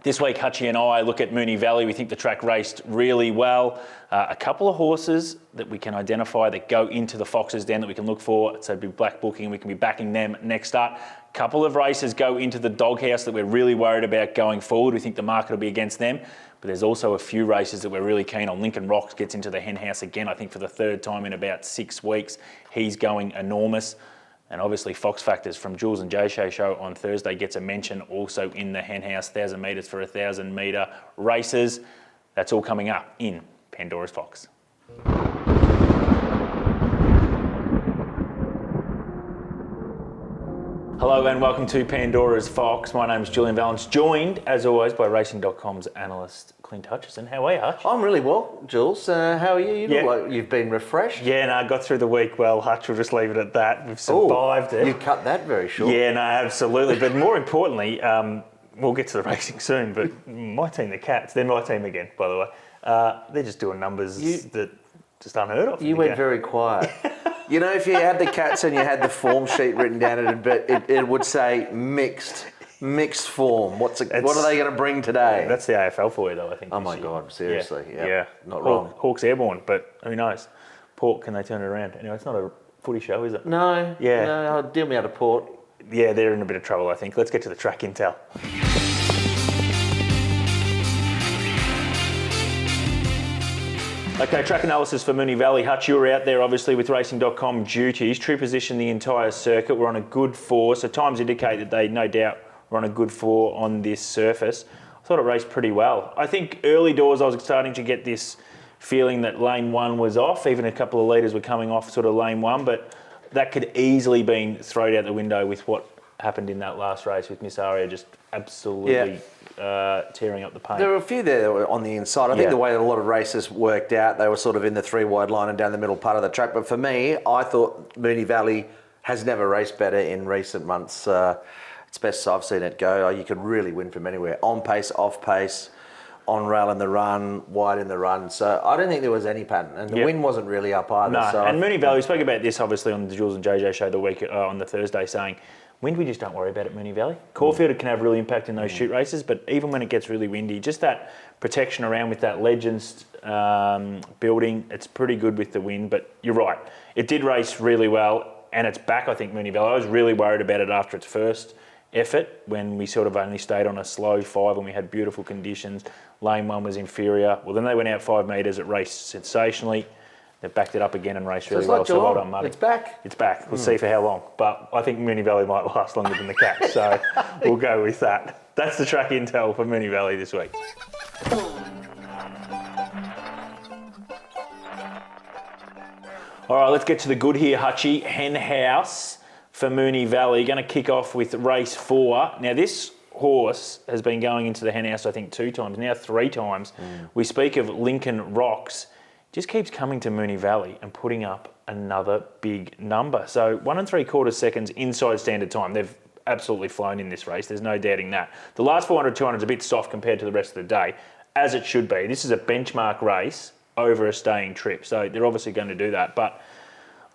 This week, Hutchi and I look at Moonee Valley. We think the track raced really well. A couple of horses that we can identify that go into the Foxtures den that we can look for. So it'd be black booking and we can be backing them next start. A couple of races go into the doghouse that we're really worried about going forward. We think the market will be against them. But there's also a few races that we're really keen on. Lincoln Rocks gets into the Hen House again, I think for the third time in about 6 weeks. He's going enormous. And obviously Fox Factors from Jules and Jay show on Thursday gets a mention also in the Hen House, 1,000 metres for 1,000 metre races. That's all coming up in Pandoras Fox. Hello and welcome to Pandoras Fox. My name's Julian Valence, joined as always by Racing.com's analyst Clint Hutchison. How are you, Hutch? I'm really well, Jules. How are you? You look like you've been refreshed. Yeah, no, I got through the week well, Hutch. We'll just leave it at that. We've survived it. You cut that very short. Yeah, no, absolutely. But more importantly, we'll get to the racing soon, but my team, the Cats, they're my team again, by the way. They're just doing numbers that just unheard of. You went very quiet. You know, if you had the Cats and you had the form sheet written down, it would say mixed form. What are they going to bring today? That's the AFL for you, though, I think. Oh my God, seriously. Yeah. Not wrong. Hawks airborne, but who knows? Port, can they turn it around? Anyway, it's not a footy show, is it? No. Yeah. No, deal me out of Port. Yeah, they're in a bit of trouble, I think. Let's get to the track intel. Okay, track analysis for Moonee Valley. Hutch, you were out there obviously with Racing.com duties. True position the entire circuit. We're on a good 4, so times indicate that they no doubt were on a good 4 on this surface. I thought it raced pretty well. I think early doors I was starting to get this feeling that lane 1 was off. Even a couple of leaders were coming off sort of lane 1, but that could easily been thrown out the window with what happened in that last race with Miss Aria just absolutely tearing up the paint. There were a few there that were on the inside. I think the way that a lot of races worked out, they were sort of in the 3 wide line and down the middle part of the track. But for me, I thought Moonee Valley has never raced better in recent months. It's best I've seen it go. You could really win from anywhere. On pace, off pace, on rail in the run, wide in the run. So I don't think there was any pattern. And the wind wasn't really up either. No, so and Moonee Valley, we spoke about this obviously on the Jules and JJ show the week on the Thursday, saying wind we just don't worry about at Moonee Valley. Caulfield can have real impact in those shoot races, but even when it gets really windy, just that protection around with that Legends building, it's pretty good with the wind. But you're right, it did race really well, and it's back, I think, Moonee Valley. I was really worried about it after its first effort when we sort of only stayed on a slow 5 and we had beautiful conditions. Lane 1 was inferior. Well, then they went out 5 metres, it raced sensationally. They've backed it up again and raced really well. So well done, Muddy. It's back. It's back. We'll see for how long. But I think Moonee Valley might last longer than the Cats. So we'll go with that. That's the track intel for Moonee Valley this week. All right, let's get to the good here, Hutchie. Hen House for Moonee Valley. Going to kick off with race 4. Now, this horse has been going into the Hen House, I think, 2 times, now 3 times. We speak of Lincoln Rocks. Just keeps coming to Moonee Valley and putting up another big number. So 1 3/4 seconds inside standard time. They've absolutely flown in this race. There's no doubting that. The last 400, 200 is a bit soft compared to the rest of the day, as it should be. This is a benchmark race over a staying trip. So they're obviously going to do that. But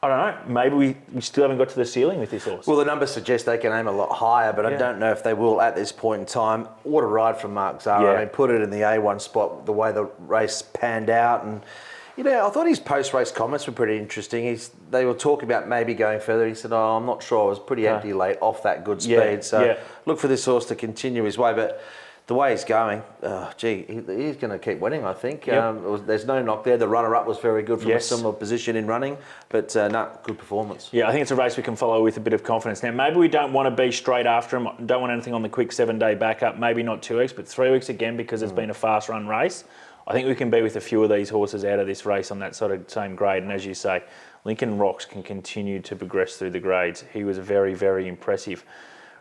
I don't know, maybe we still haven't got to the ceiling with this horse. Well, the numbers suggest they can aim a lot higher, but I don't know if they will at this point in time. What a ride from Mark Zahra. I mean, put it in the A1 spot, the way the race panned out. And you know, I thought his post-race comments were pretty interesting. They were talking about maybe going further. He said, I'm not sure. I was pretty empty late off that good speed. Look for this horse to continue his way. But the way he's going, he's going to keep winning, I think. There's no knock there. The runner-up was very good from a similar position in running. But, good performance. Yeah, I think it's a race we can follow with a bit of confidence. Now, maybe we don't want to be straight after him. Don't want anything on the quick 7-day backup. Maybe not 2 weeks, but 3 weeks again because it's been a fast-run race. I think we can be with a few of these horses out of this race on that sort of same grade. And as you say, Lincoln Rocks can continue to progress through the grades. He was very, very impressive.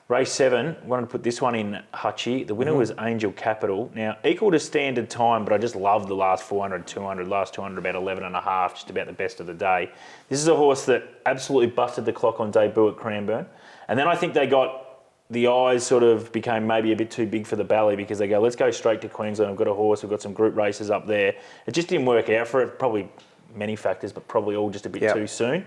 Race 7, wanted to put this one in, Hutchi. The winner was Angel Capital. Now, equal to standard time, but I just love the last 400, 200, last 200 about 11.5, just about the best of the day. This is a horse that absolutely busted the clock on debut at Cranbourne. And then I think they got the eyes sort of became maybe a bit too big for the belly because they go, let's go straight to Queensland. I've got a horse. We've got some group races up there. It just didn't work out for it. Probably many factors, but probably all just a bit too soon.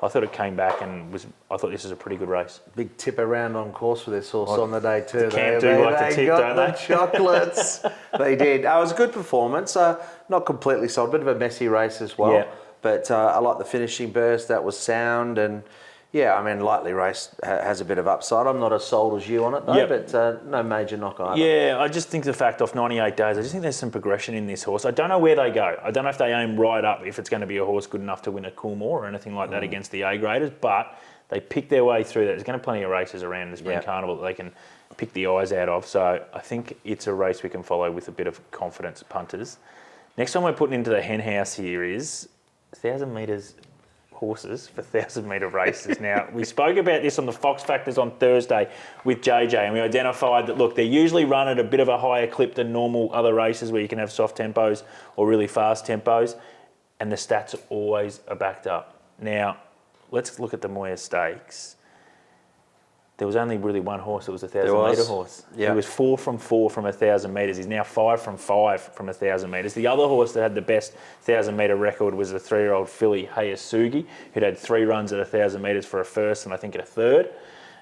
I thought it came back and I thought this was a pretty good race. Big tip around on course with this horse on the day too. Camp do like to tip, got don't the they? chocolates. They did. It was a good performance. Not completely solid, bit of a messy race as well. Yeah. But I like the finishing burst. That was sound. And yeah, I mean, lightly raced has a bit of upside. I'm not as sold as you on it though, but no major knock either. Yeah, I just think the fact off 98 days, I just think there's some progression in this horse. I don't know where they go. I don't know if they aim right up, if it's going to be a horse good enough to win a Coolmore or anything like that against the A-graders, but they pick their way through that. There's going to be plenty of races around the Spring Carnival that they can pick the eyes out of. So I think it's a race we can follow with a bit of confidence, punters. Next one we're putting into the Hen House here is 1,000 metres horses for 1,000-metre races. Now, we spoke about this on the Fox Factors on Thursday with JJ, and we identified that, look, they're usually run at a bit of a higher clip than normal other races where you can have soft tempos or really fast tempos, and the stats always are backed up. Now, let's look at the Moir Stakes. There was only really one horse that was a 1,000-metre horse. Yeah. He was 4 from 4 from 1,000 metres. He's now 5 from 5 from 1,000 metres. The other horse that had the best 1,000-metre record was the 3-year-old filly Hayasugi, who'd had 3 runs at 1,000 metres for a first and I think at a third.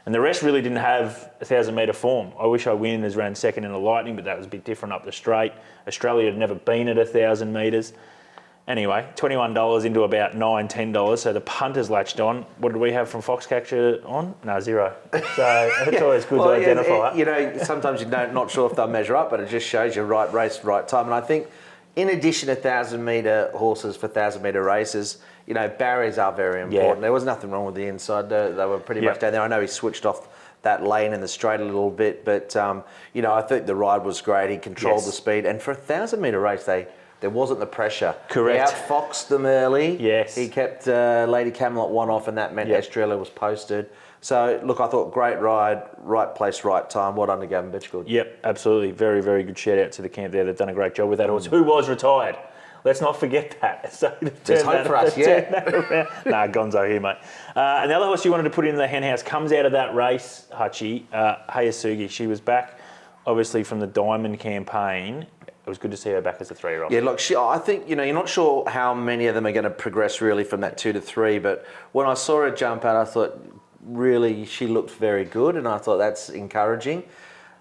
And the rest really didn't have 1,000-metre form. I Wish I Win has ran second in the Lightning, but that was a bit different up the straight. Australia had never been at 1,000 metres. Anyway, $21 into about $9, $10. So the punters latched on. What did we have from Foxcatcher on? No, 0. So that's always good to identify. Sometimes you're not sure if they'll measure up, but it just shows you right race, right time. And I think in addition to 1,000-metre horses for 1,000-metre races, barriers are very important. There was nothing wrong with the inside. They were pretty much down there. I know he switched off that lane in the straight a little bit, but, I think the ride was great. He controlled the speed. And for a 1,000-metre race, there wasn't the pressure. Correct. He outfoxed them early. Yes. He kept Lady Camelot one off, and that meant Australia was posted. So, look, I thought great ride, right place, right time. Well done to Gavin Bitchgood. Yep, absolutely. Very, very good shout out to the camp there. They've done a great job with that horse, who was retired. Let's not forget that. So there's hope for us, Nah, Gonzo here, mate. And the other horse you wanted to put in the Hen House comes out of that race, Hutchi, Hayasugi. She was back, obviously, from the Diamond campaign. It was good to see her back as a 3-year-old. Yeah, look, I think, you're not sure how many of them are going to progress really from that 2 to 3, but when I saw her jump out, I thought, really, she looked very good, and I thought that's encouraging.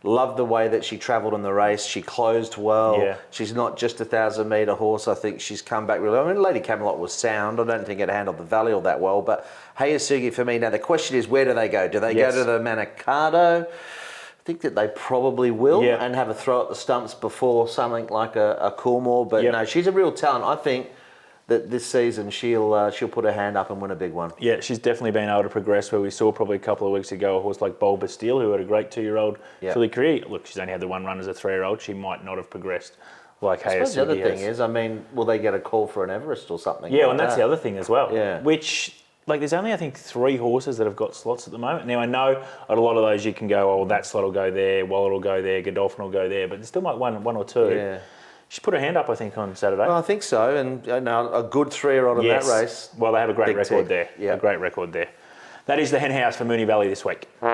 Loved the way that she travelled in the race. She closed well. Yeah. She's not just a 1,000-metre horse. I think she's come back really well. I mean, Lady Camelot was sound. I don't think it handled the Valley all that well, but Hayasugi for me, now the question is, where do they go? Do they go to the Manikato? I think that they probably will and have a throw at the stumps before something like a Coolmore. But no, she's a real talent. I think that this season she'll put her hand up and win a big one. Yeah, she's definitely been able to progress where we saw probably a couple of weeks ago a horse like Bold Bastille, who had a great 2-year-old filly career. Look, she's only had the one run as a 3-year-old. She might not have progressed like Hayasugi has. The other thing is, will they get a call for an Everest or something? Yeah, and that's the other thing as well. Yeah. Which, there's only, I think, 3 horses that have got slots at the moment. Now, I know at a lot of those you can go, that slot will go there, Wallet will go there, Godolphin will go there, but there's still might one or two. Yeah. She put her hand up, I think, on Saturday. Well, I think so, and a good 3-year-old in that race. Well, they have a great record there. Yeah. A great record there. That is the Hen House for Moonee Valley this week. All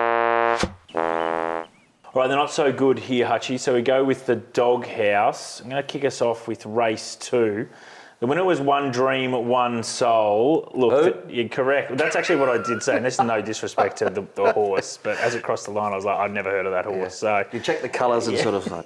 right, they're not so good here, Hutchie. So we go with the Dog House. I'm going to kick us off with race 2. The winner was One Dream, One Soul. Look, you're correct. That's actually what I did say, and this is no disrespect to the horse, but as it crossed the line, I was like, I'd never heard of that horse. So you check the colours and sort of like,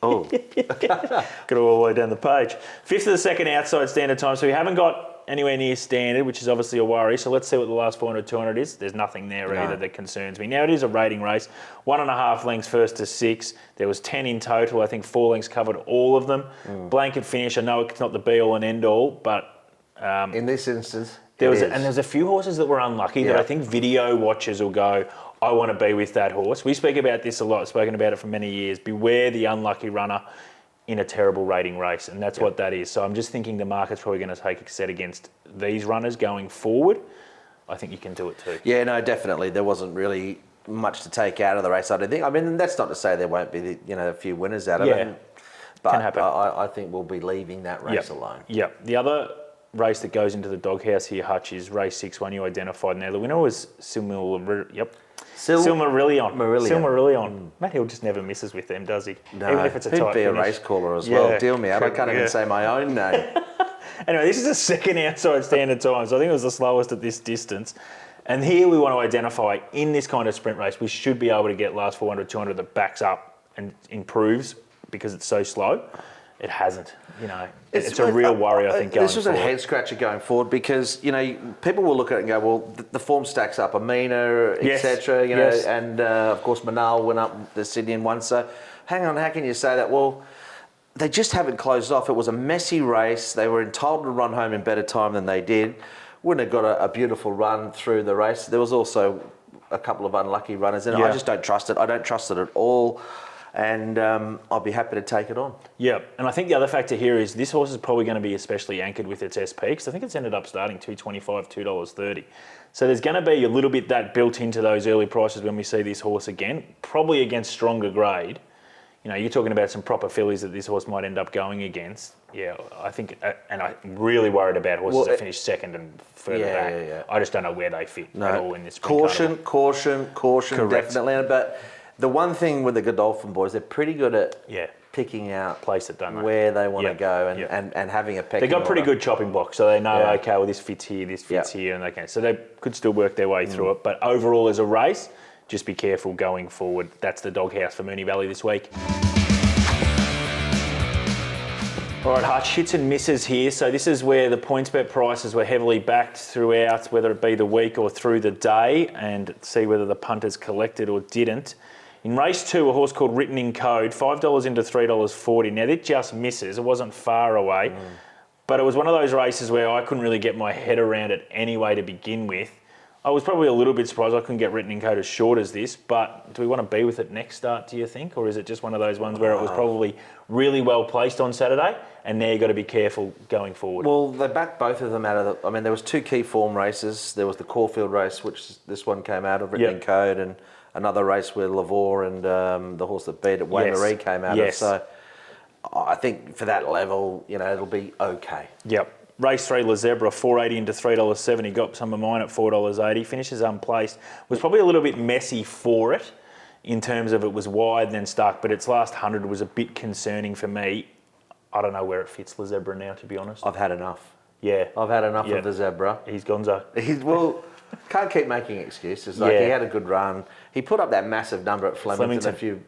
got all the way down the page. 5th of the second outside standard time, so we haven't got anywhere near standard, which is obviously a worry. So let's see what the last 400, 200 is. There's nothing there either that concerns me. Now it is a rating race. 1.5 lengths first to 6. There was 10 in total. I think 4 lengths covered all of them. Blanket finish. I know it's not the be all and end all, but in this instance, there's a few horses that were unlucky that I think video watchers will go, I want to be with that horse. We speak about this a lot, spoken about it for many years. Beware the unlucky runner in a terrible rating race, and that's what that is. So I'm just thinking the market's probably going to take a set against these runners going forward. I think you can do it too. Yeah, no, definitely. There wasn't really much to take out of the race, I don't think. I mean, that's not to say there won't be a few winners out of it. But can happen. I think we'll be leaving that race alone. Yeah. The other race that goes into the Doghouse here, Hutch, is race 6, one you identified. Now, the winner was Silmarillion. Matt Hill just never misses with them, does he? No, even if it's a he'd tight be finish. a race caller as well. Deal me out. I can't even say my own name. Anyway, this is the second outside standard time, so I think it was the slowest at this distance. And here we want to identify, in this kind of sprint race, we should be able to get last 400, 200 that backs up and improves because it's so slow. It hasn't, It's a real worry, I think, going This was forward. a head scratcher going forward because, people will look at it and go, well, the form stacks up. Amina, Yes, etc. yes. And of course, Manal went up the Sydney in one. So hang on, how can you say that? Well, they just haven't closed off. It was a messy race. They were entitled to run home in better time than they did. Wouldn't have got a beautiful run through the race. There was also a couple of unlucky runners in it. I just don't trust it. I don't trust it at all. And I'll be happy to take it on. Yeah, and I think the other factor here is this horse is probably going to be especially anchored with its SP because I think it's ended up starting $2.25, $2.30. So there's going to be a little bit that built into those early prices when we see this horse again, probably against stronger grade. You're talking about some proper fillies that this horse might end up going against. Yeah, I think, and I'm really worried about horses that finish second and further back. Yeah. I just don't know where they fit at all in this sprint Caution, Correct. definitely. But the one thing with the Godolphin boys, they're pretty good at picking out place it, don't they? where they want to go and having a pecking They've got pretty order. good chopping blocks, so they know, okay, well, this fits here, this fits here, and they can. So they could still work their way through it. But overall, as a race, just be careful going forward. That's the doghouse for Moonee Valley this week. All right, Hutch, hits and misses here. So this is where the PointsBet prices were heavily backed throughout, whether it be the week or through the day, and see whether the punters collected or didn't. In race 2, a horse called Written in Code, $5 into $3.40. Now, it just misses. It wasn't far away, but it was one of those races where I couldn't really get my head around it anyway to begin with. I was probably a little bit surprised I couldn't get Written in Code as short as this, but do we want to be with it next start, do you think? Or is it just one of those ones where it was probably really well placed on Saturday, and now you've got to be careful going forward? Well, they backed both of them out of the... I mean, there was two key form races. There was the Caulfield race, which this one came out of, Written in Code, and another race where Lavore and the horse that beat it, Wayne Marie, came out of. So I think for that level, it'll be okay. Yep. Race 3, La Zebra, $4.80 into $3.70. Got some of mine at $4.80. Finishes unplaced. Was probably a little bit messy for it in terms of it was wide and then stuck, but its last 100 was a bit concerning for me. I don't know where it fits La Zebra now, to be honest. I've had enough. Yeah. I've had enough of the Zebra. He's gonzo. Can't keep making excuses. He had a good run. He put up that massive number at Flemington.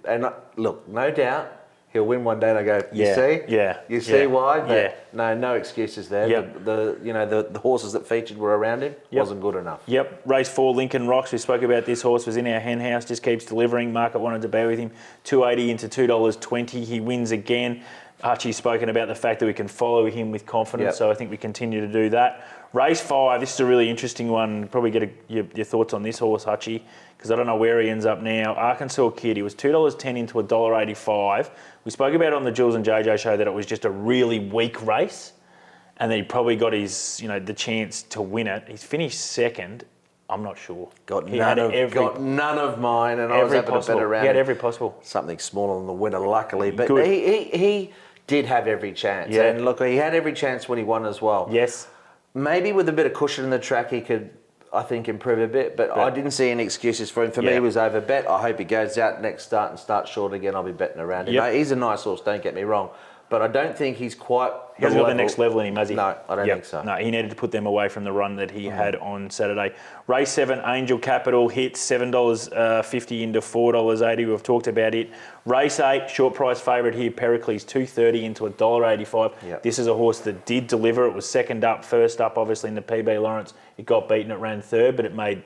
Look, no doubt he'll win one day. And I go, you see? Yeah. You see why? But no excuses there. Yep. The horses that featured were around him. Wasn't good enough. Yep. Race 4, Lincoln Rocks. We spoke about this horse. Was in our Hen House. Just keeps delivering. Market wanted to be with him. $2.80 into $2.20. He wins again. Hutchi's spoken about the fact that we can follow him with confidence, so I think we continue to do that. Race 5, this is a really interesting one. Probably get your thoughts on this horse, Hutchi, because I don't know where he ends up now. Arkansas Kid, he was $2.10 into $1.85. We spoke about it on the Jules and JJ show that it was just a really weak race, and that he probably got his, the chance to win it. He's finished second. I'm not sure. Got none of mine, and I was able to bet around. He had every possible. Something smaller than the winner, luckily, but Good. he did have every chance. Yeah. And look, he had every chance when he won as well. Yes. Maybe with a bit of cushion in the track, he could, I think, improve a bit. But I didn't see any excuses for him. For me, he was over bet. I hope he goes out next start and starts short again. I'll be betting around him. Yep. No, he's a nice horse, don't get me wrong. But I don't think he's quite... He hasn't got the next level in him, has he? No, I don't think so. No, he needed to put them away from the run that he had on Saturday. Race 7, Angel Capital hits $7.50 into $4.80. We've talked about it. Race 8, short price favourite here, Pericles, $2.30 into $1.85. Yep. This is a horse that did deliver. It was second up, first up, obviously, in the PB Lawrence. It got beaten, it ran third, but it made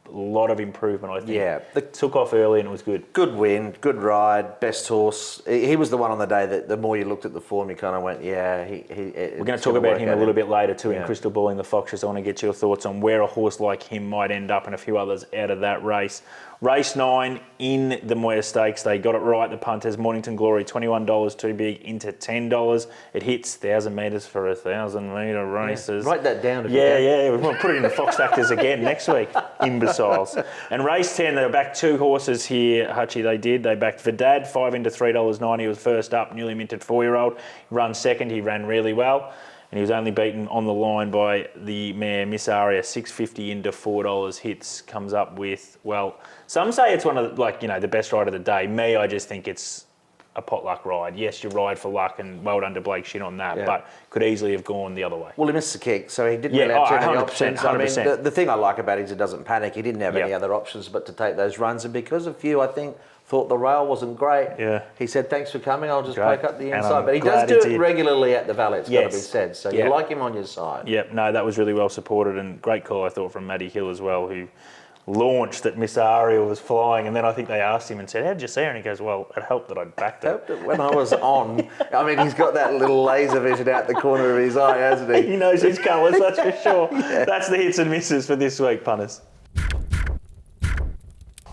a lot of improvement, I think. Yeah. It took off early and it was good. Good win, good ride, best horse. He was the one on the day that the more you looked at the form, you kind of went, We're going to talk about him a little bit later too in Crystal Ball in the Foxtures. I want to get your thoughts on where a horse like him might end up and a few others out of that race. Race 9 in the Moir Stakes. They got it right, the punters. Mornington Glory, $21 too big into $10. It hits 1,000 metres for 1,000-metre races. Write that down. Yeah. We want to put it in the Fox Factors again next week. Imbeciles. And race 10, they backed two horses here, Hutchi, they did. They backed Vidad, $5 into $3.90. He was first up, newly minted 4-year-old. He ran second, he ran really well. And he was only beaten on the line by the mare Miss Aria, $6.50 into $4 hits, comes up with, well, some say it's one of the, the best ride of the day. Me, I just think it's a potluck ride. Yes, you ride for luck, and well done to Blake Shin on that, Yeah. but could easily have gone the other way. Well, he missed the kick, so he didn't Yeah, really have too many 100%, options. 100%. I mean, the thing I like about it is he doesn't panic. He didn't have any Yep. other options but to take those runs, and because a few, I think, thought the rail wasn't great, Yeah. he said, thanks for coming, I'll just Great. poke up the And inside. I'm But he does glad do he it did. regularly at the Valley, it's got to be Yes. said. So Yeah. you like him on your side. Yep, no, that was really well supported, and great call, I thought, from Matty Hill as well, who launched that Miss Ariel was flying, and then I think they asked him and said, how did you see her? And he goes, well, it helped that I'd backed her. Helped it when I was on. I mean, he's got that little laser vision out the corner of his eye, hasn't he? He knows his colours, that's for sure. That's the hits and misses for this week, punters.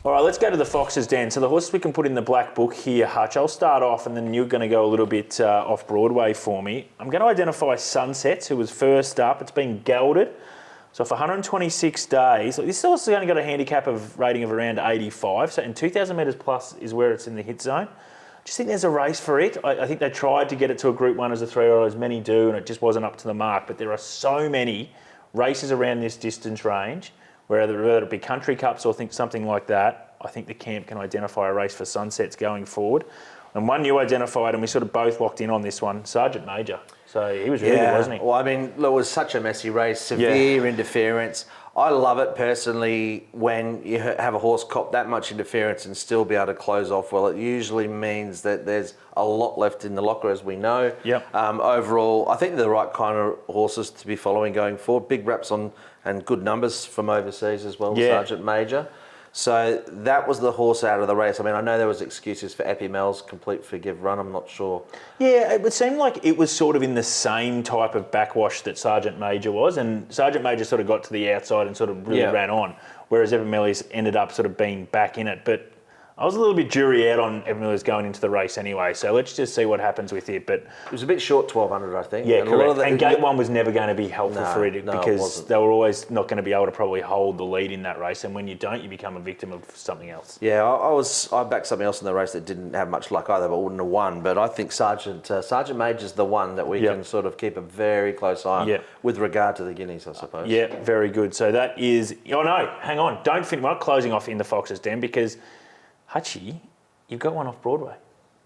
All right, let's go to the Foxes, Dan. So the horses we can put in the black book here, Hutch. I'll start off, and then you're going to go a little bit off Broadway for me. I'm going to identify Sunsets, who was first up. It's been gelded. So for 126 days, this horse has only got a handicap of rating of around 85. So in 2,000 metres plus is where it's in the hit zone. I just think there's a race for it. I think they tried to get it to a Group 1 as a 3-year-old, as many do, and it just wasn't up to the mark. But there are so many races around this distance range, whether it be country cups or something like that. I think the camp can identify a race for Sunsets going forward. And one you identified, and we sort of both locked in on this one, Sergeant Major. So he was really good, wasn't he? Well, I mean, look, it was such a messy race, severe interference. I love it personally when you have a horse cop that much interference and still be able to close off well. It usually means that there's a lot left in the locker, as we know. Yep. Overall, I think they're the right kind of horses to be following going forward. Big reps on and good numbers from overseas as well, Sergeant Major. So that was the horse out of the race. I mean, I know there was excuses for Epimel's complete forgive run. I'm not sure. Yeah, it would seem like it was sort of in the same type of backwash that Sergeant Major was, and Sergeant Major sort of got to the outside and sort of really ran on, whereas Epimel's ended up sort of being back in it. But I was a little bit jury out on Epimel's going into the race anyway, so let's just see what happens with it. But it was a bit short, 1,200, I think. Yeah, and correct. And Gate 1 was never going to be helpful for it no, because they were always not going to be able to probably hold the lead in that race, and when you don't, you become a victim of something else. Yeah, I backed something else in the race that didn't have much luck either, but wouldn't have won. But I think Sergeant Major's the one that we can sort of keep a very close eye on with regard to the Guineas, I suppose. Yeah, very good. So that is... Oh, no, hang on. Don't finish. We're not closing off in the Foxes, Dan, because Hutchi... You've got one off Broadway.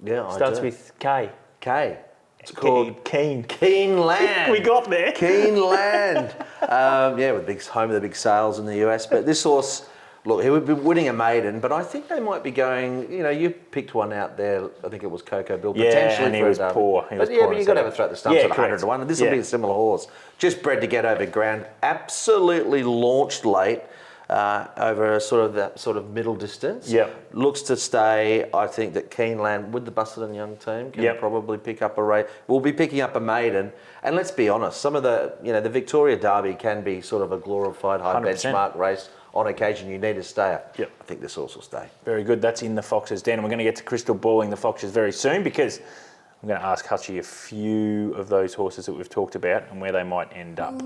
Yeah, I do. Starts with K. K. It's called Keen. Keen Land. We got there. Keen Land. With big home of the big sales in the US. But this horse, look, he would be winning a maiden, but I think they might be going. You picked one out there. I think it was Coco Bill. Potentially and he for was a derby. poor. But you've got to have a throw at the stumps at 100 to 1. And this will be a similar horse. Just bred to get over ground. Absolutely launched late. Over a sort of middle distance. Yep. Looks to stay. I think that Keeneland with the Busted and Young team can probably pick up a race. We'll be picking up a maiden. And let's be honest, some of the the Victoria Derby can be sort of a glorified high 100%. Benchmark race. On occasion, you need a stayer. Yep. I think this horse will stay. Very good. That's in the Foxes, Dan. And we're going to get to crystal balling the Foxes very soon because I'm going to ask Hutchi a few of those horses that we've talked about and where they might end up.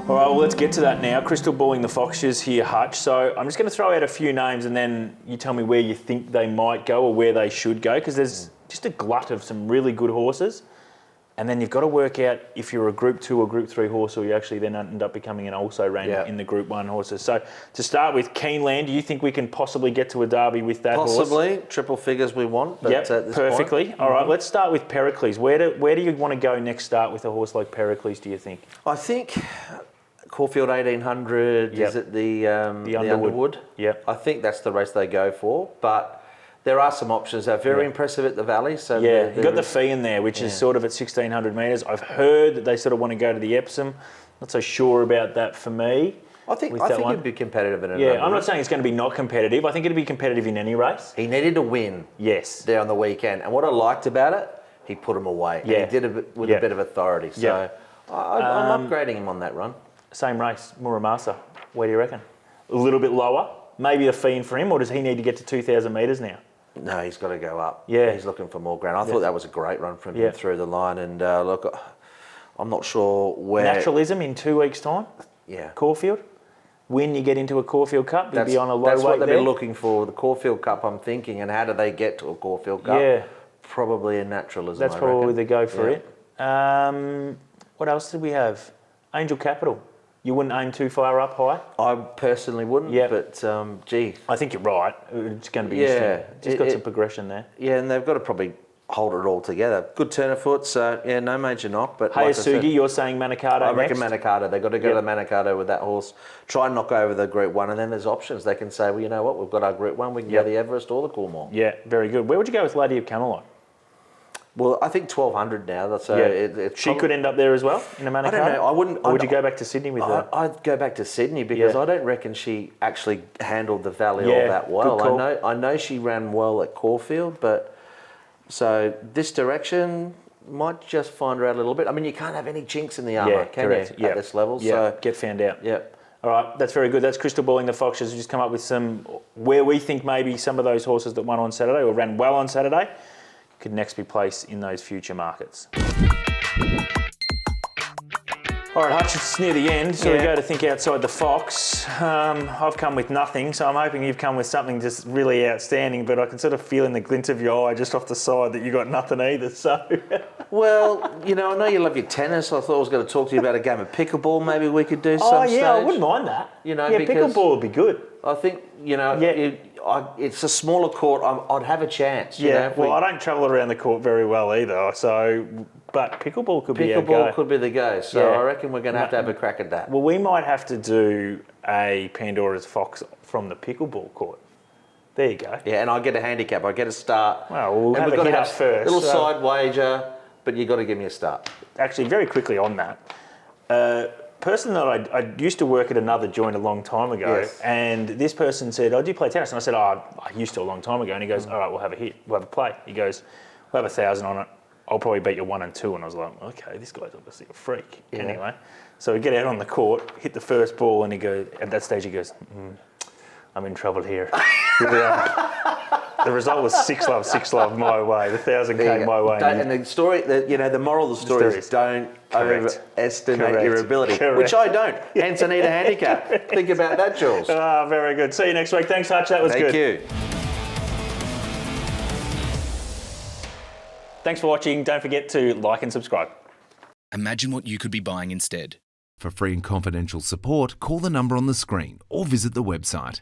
All right, well, let's get to that now. Crystal balling the Foxes here, Hutch. So I'm just going to throw out a few names and then you tell me where you think they might go or where they should go because there's just a glut of some really good horses. And then you've got to work out if you're a Group 2 or Group 3 horse or you actually then end up becoming an also ran in the Group 1 horses. So to start with, Keeneland, do you think we can possibly get to a derby with that horse? Possibly. Triple figures we want. But yep, at this perfectly. Point. All right, let's start with Pericles. Where do you want to go next start with a horse like Pericles, do you think? I think... Caulfield 1800, is it the Underwood? Yep. I think that's the race they go for, but there are some options. They're very impressive at the Valley. So you've got the fee in there, which is sort of at 1,600 metres. I've heard that they sort of want to go to the Epsom. Not so sure about that for me. I think it'd be competitive in a I'm not saying it's going to be not competitive. I think it'd be competitive in any race. He needed to win. Yes. There on the weekend. And what I liked about it, he put him away. Yeah. And he did it with a bit of authority. So I'm upgrading him on that run. Same race, Muramasa. Where do you reckon? A little bit lower, maybe a fee in for him, or does he need to get to 2,000 metres now? No, he's got to go up. Yeah. He's looking for more ground. I thought that was a great run from him through the line. And look, I'm not sure where... Naturalism in 2 weeks' time? Yeah. Caulfield? When you get into a Caulfield Cup, you'll be on a low weight That's what they've there. been looking for, the Caulfield Cup, I'm thinking. And how do they get to a Caulfield Cup? Yeah. Probably a naturalism, That's probably the go for it. What else did we have? Angel Capital. You wouldn't aim too far up high? I personally wouldn't, but gee. I think you're right. It's going to be interesting. Just got some progression there. Yeah, and they've got to probably hold it all together. Good turn of foot, so yeah, no major knock. But Hey, like Sugi, you're saying Manikato I reckon next? Manikato. They've got to go to the Manikato with that horse. Try and knock over the Group 1, and then there's options. They can say, well, you know what, we've got our Group 1, we can go the Everest or the Coolmore. Yeah, very good. Where would you go with Lady of Camelot? Well, I think 1,200 now. So she could end up there as well in a Manikato? I don't know. I wouldn't. Or would you go back to Sydney with her? I'd go back to Sydney because I don't reckon she actually handled the Valley all that well. Good call. I know she ran well at Caulfield, but so this direction might just find her out a little bit. I mean, you can't have any chinks in the armour, can you, at this level? Yeah, So get found out. yeah. All right, that's very good. That's crystal balling the Foxtures. We've just come up with some where we think maybe some of those horses that won on Saturday or ran well on Saturday could next be placed in those future markets. All right, Hutch, it's near the end, so we go to think outside the Fox. I've come with nothing, so I'm hoping you've come with something just really outstanding, but I can sort of feel in the glint of your eye just off the side that you got nothing either, so... Well, I know you love your tennis. I thought I was going to talk to you about a game of pickleball. Maybe we could do some stage. I wouldn't mind that. Because pickleball would be good. I think, it's a smaller court. I'd have a chance. I don't travel around the court very well either, so... But pickleball could be our go. Pickleball could be the go. So I reckon we're going to have a crack at that. Well, we might have to do a Pandoras Fox from the pickleball court. There you go. Yeah, and I get a handicap. I get a start. Well, we'll have a hit up first. A little side wager, but you've got to give me a start. Actually, very quickly on that. Person that I used to work at another joint a long time ago, and this person said, do you play tennis? And I said, I used to a long time ago. And he goes, all right, we'll have a hit. We'll have a play. He goes, we'll have 1,000 on it. I'll probably beat you 1 and 2. And I was like, okay, this guy's obviously a freak. Yeah. Anyway, so we get out on the court, hit the first ball, and he goes, at that stage he goes, I'm in trouble here. The result was 6-love my way. The 1,000 came my way. And the story, the moral of the story is don't overestimate your ability, which I don't. Hence, I need a handicap. Think about that, Jules. Very good. See you next week. Thanks, Hutch. That was good. Thank you. Thanks for watching. Don't forget to like and subscribe. Imagine what you could be buying instead. For free and confidential support, call the number on the screen or visit the website.